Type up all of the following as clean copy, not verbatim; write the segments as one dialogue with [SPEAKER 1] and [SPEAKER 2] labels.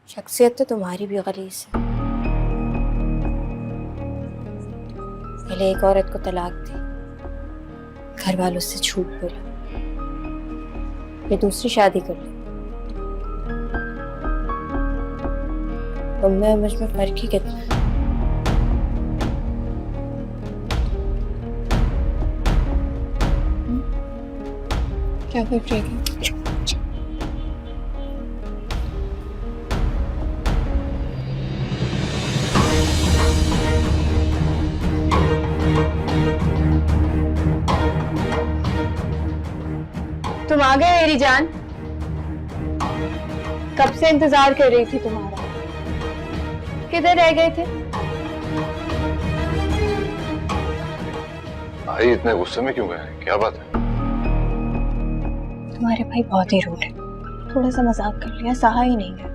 [SPEAKER 1] शख्सियत तो तुम्हारी भी गलीज़ है। पहले एक औरत को तलाक दी, घर वालों से झूठ बोला, फिर दूसरी शादी कर ली। तुम में और मुझ में फर्क ही कितना है? क्या फर्क रहेगा? तुम आ गए मेरी जान। कब से इंतजार कर रही थी तुम्हारा। किधर रह गए थे?
[SPEAKER 2] भाई इतने गुस्से में क्यों गए? क्या बात है?
[SPEAKER 1] तुम्हारे भाई बहुत ही रूड है। थोड़ा सा मजाक कर लिया, सहा ही नहीं गया,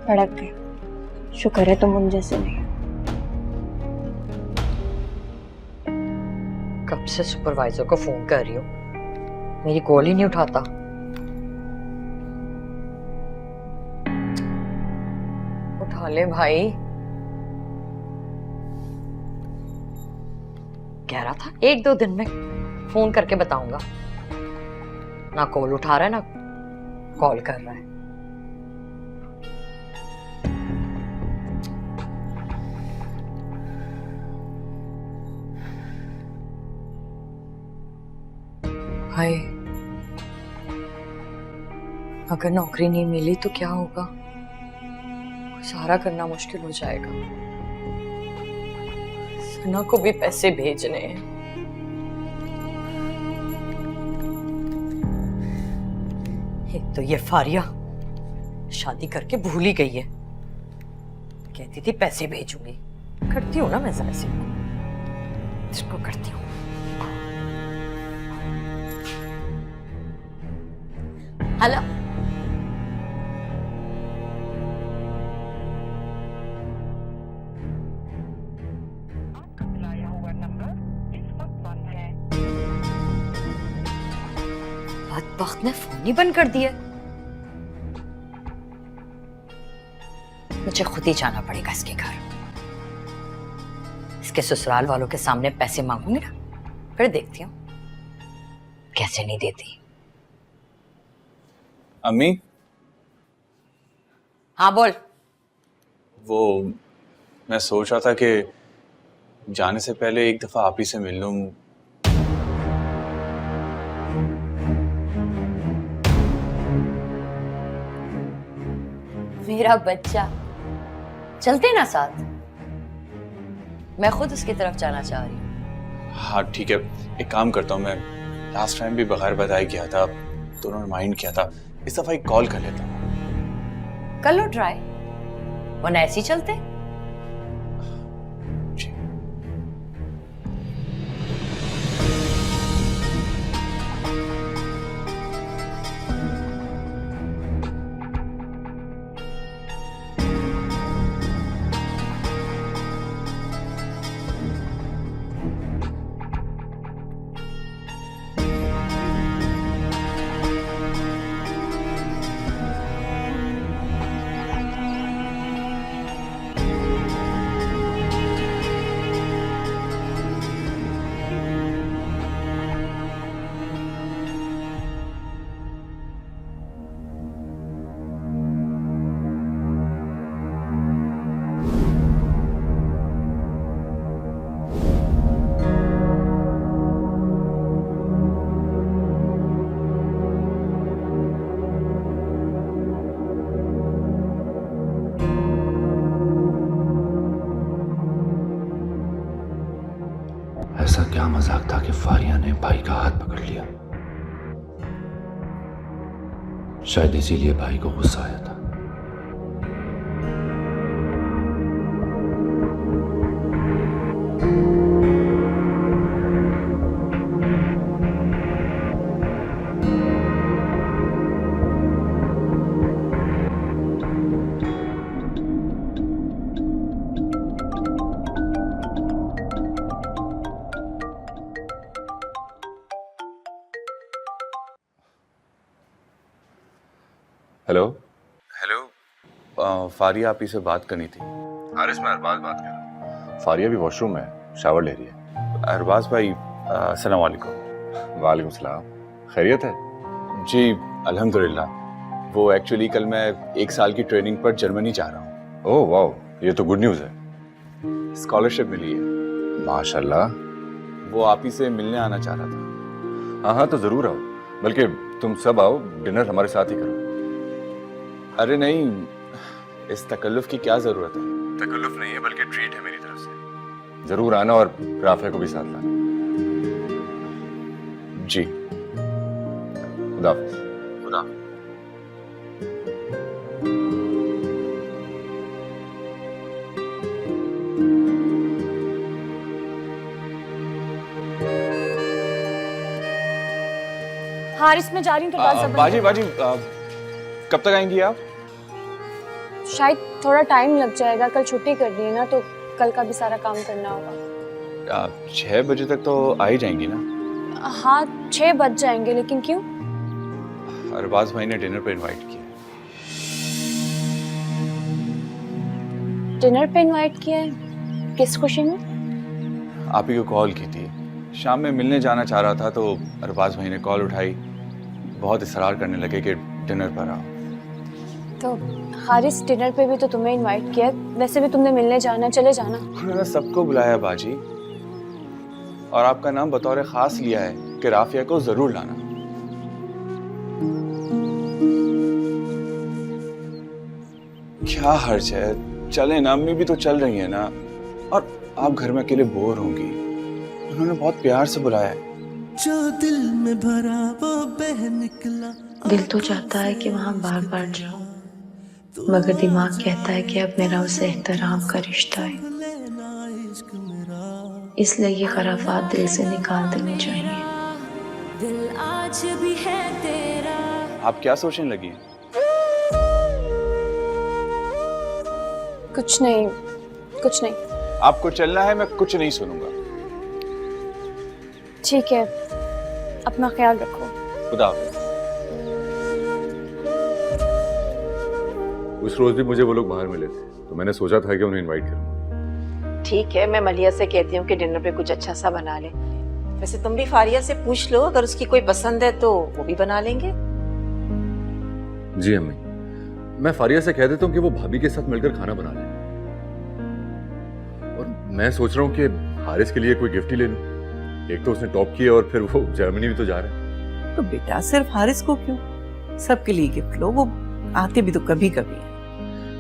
[SPEAKER 1] भड़क गया। शुक्र है तुम उन जैसे नहीं।
[SPEAKER 3] कब से सुपरवाइजर को फोन कर रही हूँ, मेरी कॉल ही नहीं उठाता। उठा ले भाई। कह रहा था 1-2 दिन में फोन करके बताऊंगा, ना कॉल उठा रहा है ना कॉल कर रहा है। हाय, अगर नौकरी नहीं मिली तो क्या होगा? गुजारा करना मुश्किल हो जाएगा। सना को भी पैसे भेजने हैं। एक तो ये फारिया शादी करके भूल ही गई है, कहती थी पैसे भेजूंगी। करती हूँ ना मैं जरा से इसको करती हूँ। हेलो, बदबख्त ने फोन ही बंद कर दिया। मुझे खुद ही जाना पड़ेगा इसके घर। इसके ससुराल वालों के सामने पैसे मांगूंगी ना, फिर देखती हूँ कैसे नहीं देती।
[SPEAKER 4] अम्मी,
[SPEAKER 3] हाँ बोल।
[SPEAKER 4] वो मैं सोच रहा था कि जाने से पहले एक दफा आप ही से मिल लूं।
[SPEAKER 3] मेरा बच्चा, चलते ना साथ। मैं खुद उसकी तरफ जाना चाह रही हूँ।
[SPEAKER 4] हाँ ठीक है, एक काम करता हूँ मैं। लास्ट टाइम भी बगैर बताए किया था, तो उन्होंने माइंड किया था। इस दफा एक कॉल कर लेता हूँ।
[SPEAKER 3] कर लो ट्राई, वरना ऐसे ही चलते।
[SPEAKER 4] जी।
[SPEAKER 5] ऐसा क्या मजाक था कि फारिया ने भाई का हाथ पकड़ लिया। शायद इसीलिए भाई को गुस्सा आया था। हेलो।
[SPEAKER 4] हेलो, फारिया आप ही से बात करनी थी।
[SPEAKER 2] हारिस, मैं अरबाज बात कर रहा हूँ। फारिया भी वॉशरूम में शावर ले रही है।
[SPEAKER 4] अरबाज भाई अस्सलाम वालेकुम।
[SPEAKER 2] वालेकुम सलाम। खैरियत है?
[SPEAKER 4] जी अल्हम्दुलिल्लाह। वो एक्चुअली कल मैं 1 साल की ट्रेनिंग पर जर्मनी जा रहा हूँ।
[SPEAKER 2] ओह वाह, ये तो गुड न्यूज़ है।
[SPEAKER 4] स्कॉलरशिप मिली है।
[SPEAKER 2] माशाल्लाह।
[SPEAKER 4] वो आप ही से मिलने आना चाह रहा था।
[SPEAKER 2] हाँ हाँ, तो ज़रूर आओ। बल्कि तुम सब आओ, डिनर हमारे साथ ही करो।
[SPEAKER 4] अरे नहीं, इस तकल्लुफ की क्या ज़रूरत है?
[SPEAKER 2] तकल्लुफ नहीं है, बल्कि ट्रीट है मेरी तरफ से। ज़रूर आना और राफिया को भी साथ लाना।
[SPEAKER 4] जी
[SPEAKER 2] खुदा हाफिज़।
[SPEAKER 4] खुदा।
[SPEAKER 1] हारिस, मैं जा रही हूँ, तो दरवाजा बंद
[SPEAKER 4] बाजी
[SPEAKER 1] कर।
[SPEAKER 4] बाजी कब तक आएंगी आप?
[SPEAKER 6] शायद थोड़ा टाइम लग जाएगा, कल छुट्टी कर दी है ना, तो कल का भी सारा काम करना होगा।
[SPEAKER 4] 6 बजे तक तो आ ही जाएंगी ना?
[SPEAKER 6] हाँ 6 बज जाएंगे, लेकिन क्यों?
[SPEAKER 4] अरबाज भाई ने डिनर पे इनवाइट किया।
[SPEAKER 6] डिनर पे इनवाइट किया है? किस खुशी में?
[SPEAKER 4] आप ही को कॉल की थी। शाम में मिलने जाना चाह रहा था तो अरबाज भाई ने कॉल उठाई। बहुत इसरार करने लगे कि डिनर पर आओ।
[SPEAKER 6] तो हारिस, डिनर पे भी तो तुम्हें इनवाइट किया है, वैसे भी तुमने मिलने जाना, चले जाना।
[SPEAKER 4] उन्होंने सबको बुलाया बाजी, और आपका नाम बतौर खास लिया है कि राफिया को जरूर लाना। क्या हर्ज है, चले ना, अम्मी भी तो चल रही है ना, और आप घर में अकेले बोर होंगी। उन्होंने बहुत प्यार से बुलाया है।
[SPEAKER 7] जो दिल में भरा वो बह निकला।
[SPEAKER 8] दिल तो चाहता है कि वहाँ बार बार जाऊं, मगर दिमाग कहता है कि अब मेरा उसे एहतराम का रिश्ता है, इसलिए ये खराफात दिल से निकाल देने चाहिए।
[SPEAKER 7] दिल आज भी है तेरा।
[SPEAKER 4] आप क्या सोचने लगी हैं?
[SPEAKER 6] कुछ नहीं, कुछ नहीं।
[SPEAKER 4] आपको चलना है, मैं कुछ नहीं सुनूंगा।
[SPEAKER 6] ठीक है, अपना ख्याल रखो।
[SPEAKER 4] खुदा हाफिज़।
[SPEAKER 2] उस रोज भी मुझे वो लोग बाहर मिले थे, तो मैंने सोचा था कि उन्हें इनवाइट करूं।
[SPEAKER 3] ठीक है, मैं मलिया से कहती हूँ कि डिनर पे कुछ अच्छा सा बना ले। वैसे तुम भी फारिया से पूछ लो, अगर उसकी कोई पसंद है तो वो भी बना लेंगे।
[SPEAKER 5] जी अम्मी, मैं फारिया से कह देता हूँ कि वो भाभी के साथ मिलकर खाना बना ले। और मैं सोच रहा हूँ कि हारिस के लिए कोई गिफ्ट ही ले लूं। एक तो उसने टॉप किया और फिर वो जर्मनी भी तो जा रहा है।
[SPEAKER 9] तो बेटा सिर्फ हारिस को क्यों, सबके लिए गिफ्ट लो, वो आते भी तो कभी कभी है।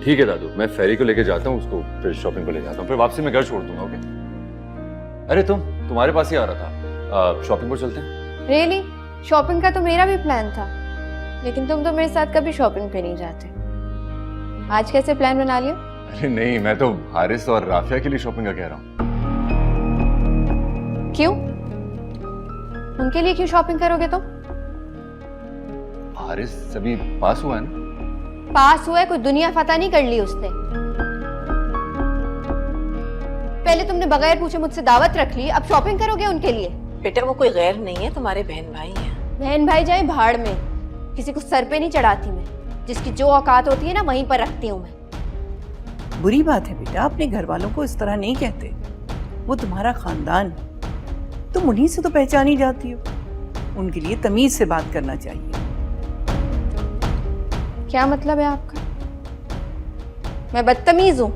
[SPEAKER 5] ठीक है दादू, मैं फेरी को लेके जाता हूँ, उसको फिर शॉपिंग को ले जाता हूँ, फिर वापसी में घर छोड़ दूंगा। ओके? अरे तुम्हारे पास ही आ रहा था, शॉपिंग पर चलते हैं।
[SPEAKER 1] रियली? शॉपिंग का तो मेरा भी प्लान था, लेकिन तुम तो मेरे साथ कभी शॉपिंग पे नहीं जाते। आज कैसे प्लान बना लिया?
[SPEAKER 2] अरे नहीं, मैं तो हारिस और राफिया के लिए शॉपिंग का कह रहा हूँ।
[SPEAKER 1] क्यों? उनके लिए क्यों शॉपिंग करोगे तुम?
[SPEAKER 2] हारिस अभी पास हुआ है ना?
[SPEAKER 1] पास हुआ है, कोई दुनिया फतह नहीं कर ली उसने। पहले तुमने बगैर पूछे मुझसे दावत रख ली, अब शॉपिंग करोगे उनके लिए?
[SPEAKER 3] बेटा वो कोई गैर नहीं है, तुम्हारे बहन भाई हैं।
[SPEAKER 1] बहन भाई जाए भाड़ में, किसी को सर पे नहीं चढ़ाती मैं। जिसकी जो औकात होती है ना, वहीं पर रखती हूँ मैं।
[SPEAKER 9] बुरी बात है बेटा, अपने घर वालों को इस तरह नहीं कहते, वो तुम्हारा खानदान, तुम उन्हीं से तो पहचानी जाती हो। उनके लिए तमीज से बात करना चाहिए।
[SPEAKER 1] क्या मतलब है आपका? मैं बदतमीज हूँ?